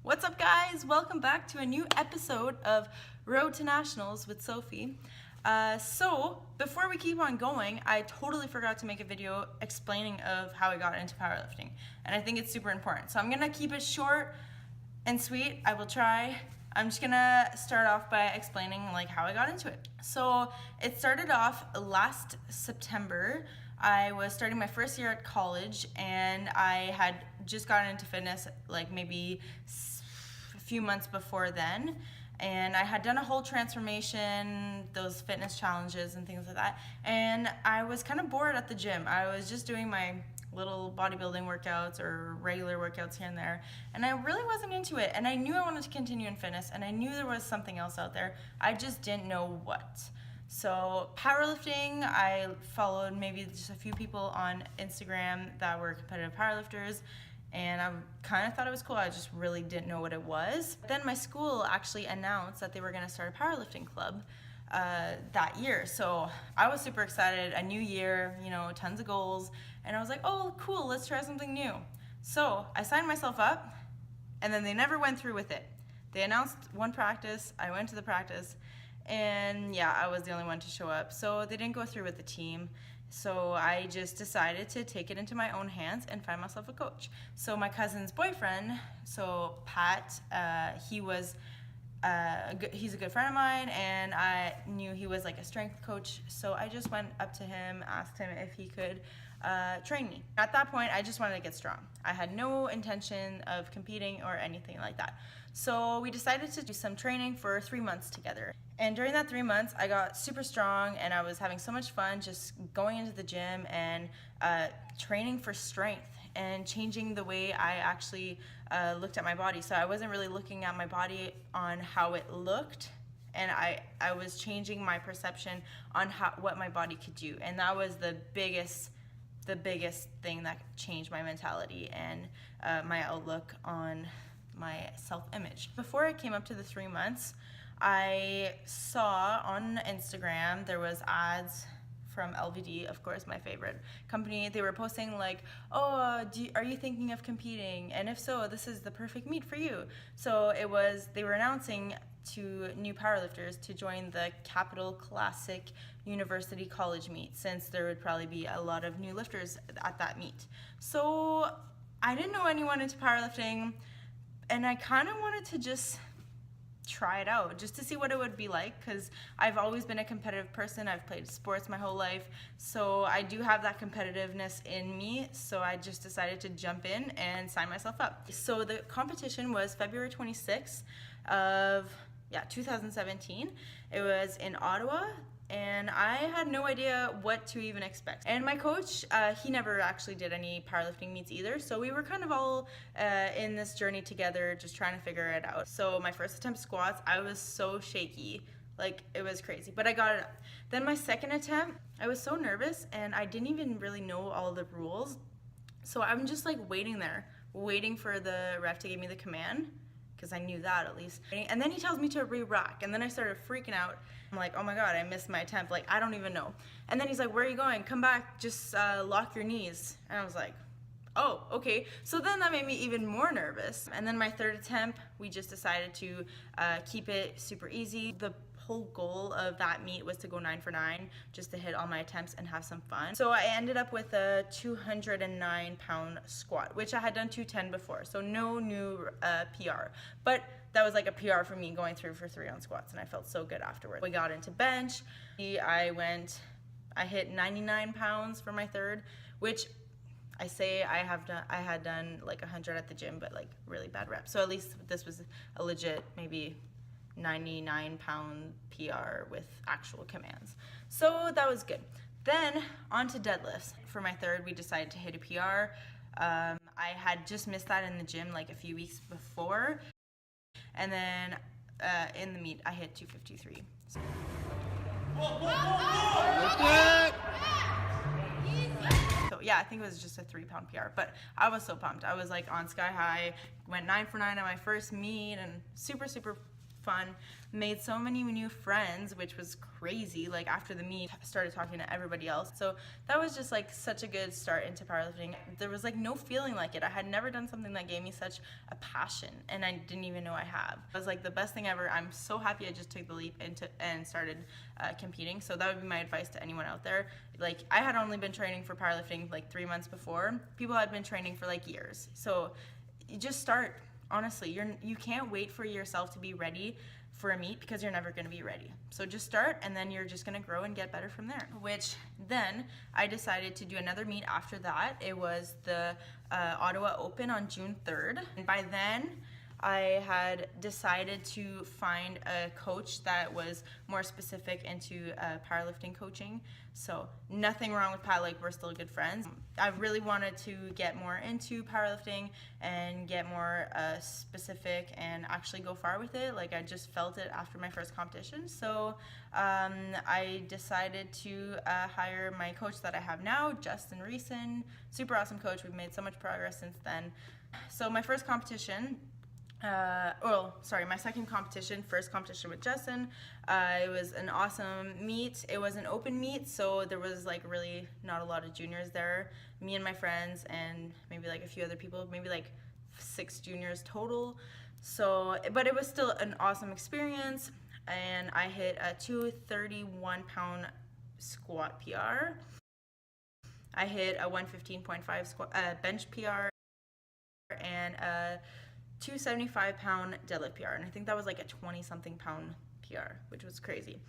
What's up, guys? Welcome back to a new episode of Road to Nationals with Sophie. So before we keep on going, I totally forgot to make a video explaining of how I got into powerlifting, and I think it's super important. So I'm gonna keep it short and sweet. I will try. I'm just gonna start off by explaining like how I got into it. So it started off last September. I was starting my first year at college, and I had just gotten into fitness like maybe a few months before then, and I had done a whole transformation, those fitness challenges and things like that, and I was kind of bored at the gym. I was just doing my little bodybuilding workouts or regular workouts here and there, and I really wasn't into it, and I knew I wanted to continue in fitness, and I knew there was something else out there. I just didn't know what. So powerlifting, I followed maybe just a few people on Instagram that were competitive powerlifters, and I kind of thought it was cool. I just really didn't know what it was. Then my school actually announced that they were going to start a powerlifting club that year. So I was super excited, a new year, you know, tons of goals, and I was like, oh cool, let's try something new. So I signed myself up, and then they never went through with it. They announced one practice, I went to the practice, and yeah, I was the only one to show up. So they didn't go through with the team. So I just decided to take it into my own hands and find myself a coach. So my cousin's boyfriend, so Pat, he's a good friend of mine, and I knew he was like a strength coach. So I just went up to him, asked him if he could train me. At that point, I just wanted to get strong. I had no intention of competing or anything like that. So we decided to do some training for 3 months together. And during that 3 months, I got super strong, and I was having so much fun just going into the gym and training for strength and changing the way I actually looked at my body. So I wasn't really looking at my body on how it looked, and I was changing my perception on what my body could do. And that was the biggest thing that changed my mentality and my outlook on my self-image. Before I came up to the 3 months, I saw on Instagram there was ads from LVD, of course, my favorite company. They were posting like, oh, are you thinking of competing? And if so, this is the perfect meet for you. So they were announcing to new powerlifters to join the Capital Classic University College meet, since there would probably be a lot of new lifters at that meet. So I didn't know anyone into powerlifting, and I kind of wanted to just try it out just to see what it would be like, because I've always been a competitive person. I've played sports my whole life, so I do have that competitiveness in me. So I just decided to jump in and sign myself up. So the competition was February 26th of 2017. It was in Ottawa, and I had no idea what to even expect. And my coach, he never actually did any powerlifting meets either, so we were kind of all in this journey together, just trying to figure it out. So my first attempt squats, I was so shaky, like it was crazy, but I got it up. Then my second attempt, I was so nervous, and I didn't even really know all the rules. So I'm just like waiting there, waiting for the ref to give me the command, because I knew that at least. And then he tells me to re-rack, and then I started freaking out. I'm like, oh my god, I missed my attempt, like I don't even know. And then he's like, where are you going? Come back, just lock your knees. And I was like, oh, okay. So then that made me even more nervous. And then my third attempt, we just decided to keep it super easy. The whole goal of that meet was to go 9 for 9, just to hit all my attempts and have some fun. So I ended up with a 209-pound squat, which I had done 210 before, so no new PR. But that was like a PR for me, going through for 3 on squats, and I felt so good afterwards. We got into bench. I hit 99 pounds for my third, which I had done like 100 at the gym, but like really bad reps. So at least this was a legit maybe 99-pound PR with actual commands. So that was good. Then on to deadlifts. For my third, we decided to hit a PR. I had just missed that in the gym like a few weeks before. And then in the meet, I hit 253. So. So yeah, I think it was just a 3-pound PR, but I was so pumped. I was like on sky high, went 9 for 9 at my first meet, and super fun. Made so many new friends, which was crazy. Like after the meet, I started talking to everybody else. So that was just like such a good start into powerlifting. There was like no feeling like it. I had never done something that gave me such a passion, and I didn't even know I have. It was like the best thing ever. I'm so happy I just took the leap into and started competing. So that would be my advice to anyone out there. Like I had only been training for powerlifting like 3 months before. People had been training for like years. So you just start. Honestly, you can't wait for yourself to be ready for a meet because you're never going to be ready. So just start, and then you're just going to grow and get better from there. Which then I decided to do another meet after that. It was the Ottawa Open on June 3rd. And by then I had decided to find a coach that was more specific into powerlifting coaching. So nothing wrong with Pat, like we're still good friends. I really wanted to get more into powerlifting and get more specific and actually go far with it. Like I just felt it after my first competition. So I decided to hire my coach that I have now, Justin Reeson. Super awesome coach. We've made so much progress since then. So my first competition, my second competition, first competition with Justin, it was an awesome meet. It was an open meet, so there was like really not a lot of juniors there. Me and my friends and maybe like a few other people, maybe like 6 juniors total. So, but it was still an awesome experience, and I hit a 231-pound squat PR. I hit a 115.5 bench PR and a 275-pound deadlift PR, and I think that was like a 20-something pound PR, which was crazy.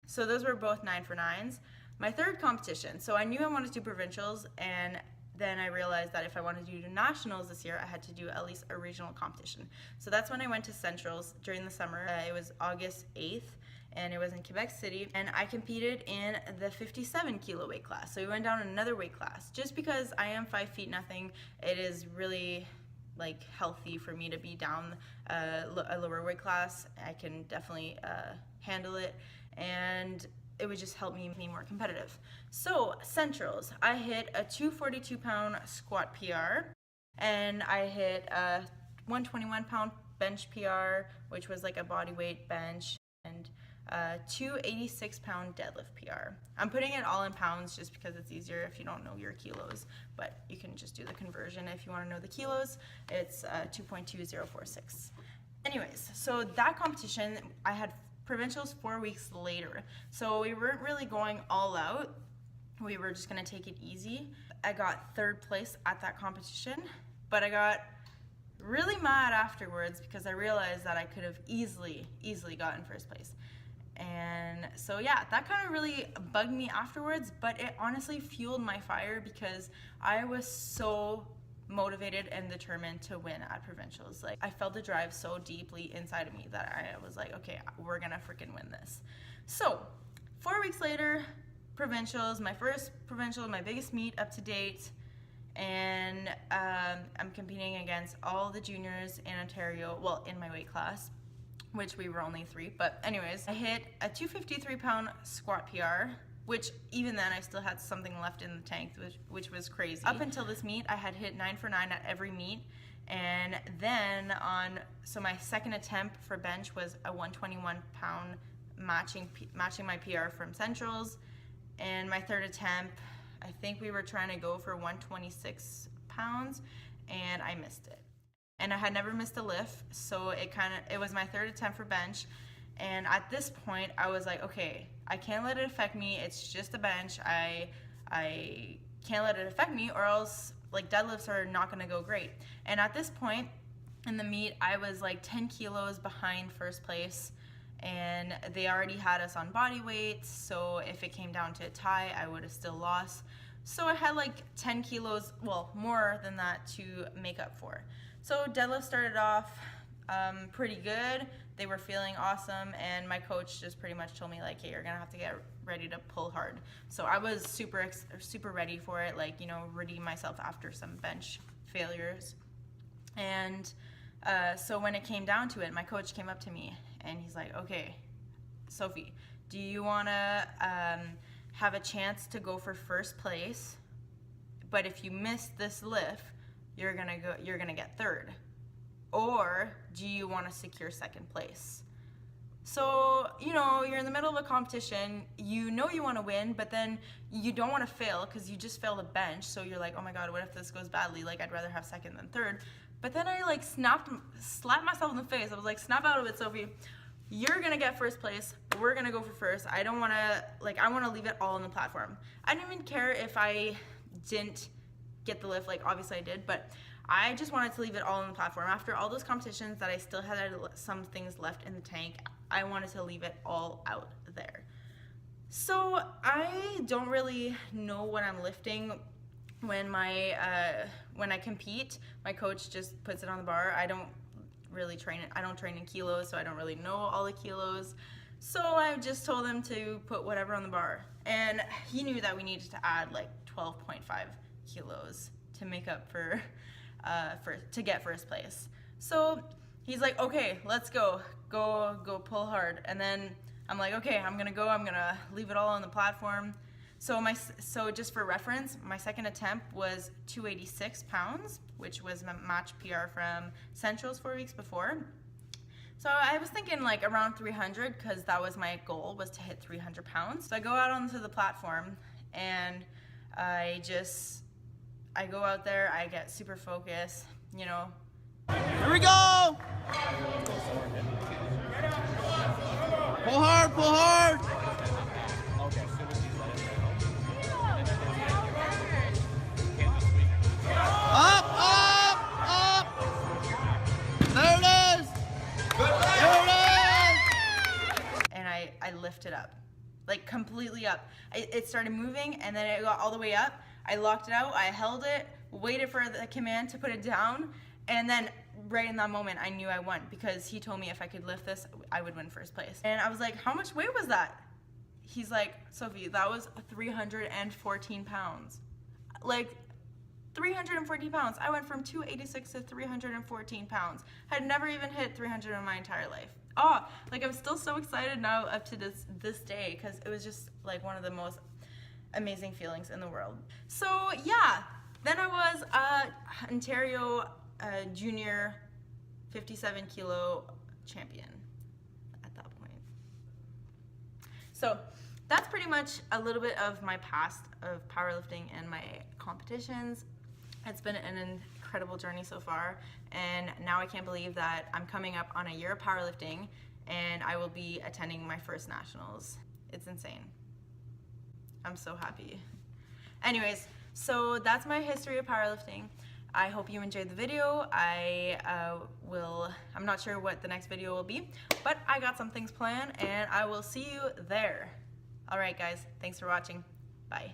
So those were both 9 for 9s. My third competition, so I knew I wanted to do provincials, and then I realized that if I wanted to do nationals this year, I had to do at least a regional competition. So that's when I went to centrals during the summer. It was August 8th, and it was in Quebec City, and I competed in the 57 kilo weight class. So we went down another weight class. Just because I am 5 feet nothing, it is really like healthy for me to be down a lower weight class. I can definitely handle it, and it would just help me be more competitive. So centrals, I hit a 242-pound squat PR, and I hit a 121-pound bench PR, which was like a body weight bench, and 286-pound deadlift PR. I'm putting it all in pounds just because it's easier if you don't know your kilos, but you can just do the conversion if you want to know the kilos. It's 2.2046. Anyways, so that competition, I had provincials 4 weeks later. So we weren't really going all out. We were just going to take it easy. I got 3rd place at that competition, but I got really mad afterwards because I realized that I could have easily gotten 1st place. And so yeah, that kind of really bugged me afterwards, but it honestly fueled my fire because I was so motivated and determined to win at provincials. Like I felt the drive so deeply inside of me that I was like, okay, we're gonna freaking win this. So 4 weeks later, provincials, my first provincial, my biggest meet up to date, and I'm competing against all the juniors in Ontario, well, in my weight class, which we were only 3, but anyways, I hit a 253-pound squat PR, which even then I still had something left in the tank, which was crazy. Up until this meet, I had hit 9 for 9 at every meet, and then so my second attempt for bench was a 121-pound matching my PR from centrals, and my 3rd attempt, I think we were trying to go for 126 pounds, and I missed it. And I had never missed a lift, so it was my 3rd attempt for bench. And at this point, I was like, okay, I can't let it affect me. It's just a bench. I can't let it affect me, or else like deadlifts are not gonna go great. And at this point in the meet, I was like 10 kilos behind 1st place, and they already had us on body weight. So if it came down to a tie, I would have still lost. So I had like 10 kilos, well, more than that to make up for. So deadlift started off pretty good. They were feeling awesome, and my coach just pretty much told me like, hey, you're gonna have to get ready to pull hard. So I was super ready for it, like, you know, redeem myself after some bench failures. And so when it came down to it, my coach came up to me and he's like, okay, Sophie, do you wanna have a chance to go for 1st place, but if you miss this lift, you're gonna get 3rd, or do you want to secure 2nd place? So, you know, you're in the middle of a competition, you know you want to win, but then you don't want to fail because you just failed a bench. So you're like, oh my God, what if this goes badly? Like, I'd rather have second than third. But then I like slapped myself in the face. I was like, snap out of it, Sophie. You're gonna get first place. We're gonna go for first. I don't wanna, like, I wanna leave it all on the platform. I didn't even care if I didn't get the lift, like obviously I did, but I just wanted to leave it all on the platform. After all those competitions that I still had some things left in the tank, I wanted to leave it all out there. So I don't really know what I'm lifting when I compete. My coach just puts it on the bar. I don't really train it. I don't train in kilos, so I don't really know all the kilos. So I just told him to put whatever on the bar. And he knew that we needed to add like 12.5 kilos to make up for to get first place. So he's like, okay, let's go pull hard. And then I'm like, okay, I'm gonna leave it all on the platform. So just for reference, my second attempt was 286 pounds, which was my match PR from Centrals 4 weeks before. So I was thinking like around 300 because that was my goal, was to hit 300 pounds. So I go out onto the platform and I go out there, I get super focused, you know. Here we go! Pull hard, pull hard! Up, up, up! There it is! There it is! And I lifted up, like completely up. It started moving and then it got all the way up. I locked it out, I held it, waited for the command to put it down, and then right in that moment I knew I won because he told me if I could lift this, I would win first place. And I was like, how much weight was that? He's like, Sophie, that was 314 pounds. Like, 314 pounds. I went from 286 to 314 pounds. I had never even hit 300 in my entire life. Oh, like I'm still so excited now up to this day because it was just like one of the most amazing feelings in the world. So yeah, then I was Ontario junior 57 kilo champion at that point. So that's pretty much a little bit of my past of powerlifting and my competitions. It's been an incredible journey so far, and now I can't believe that I'm coming up on a year of powerlifting and I will be attending my first nationals. It's insane. I'm so happy. Anyways, so that's my history of powerlifting. I hope you enjoyed the video. I'm not sure what the next video will be, but I got some things planned and I will see you there. All right, guys, thanks for watching. Bye.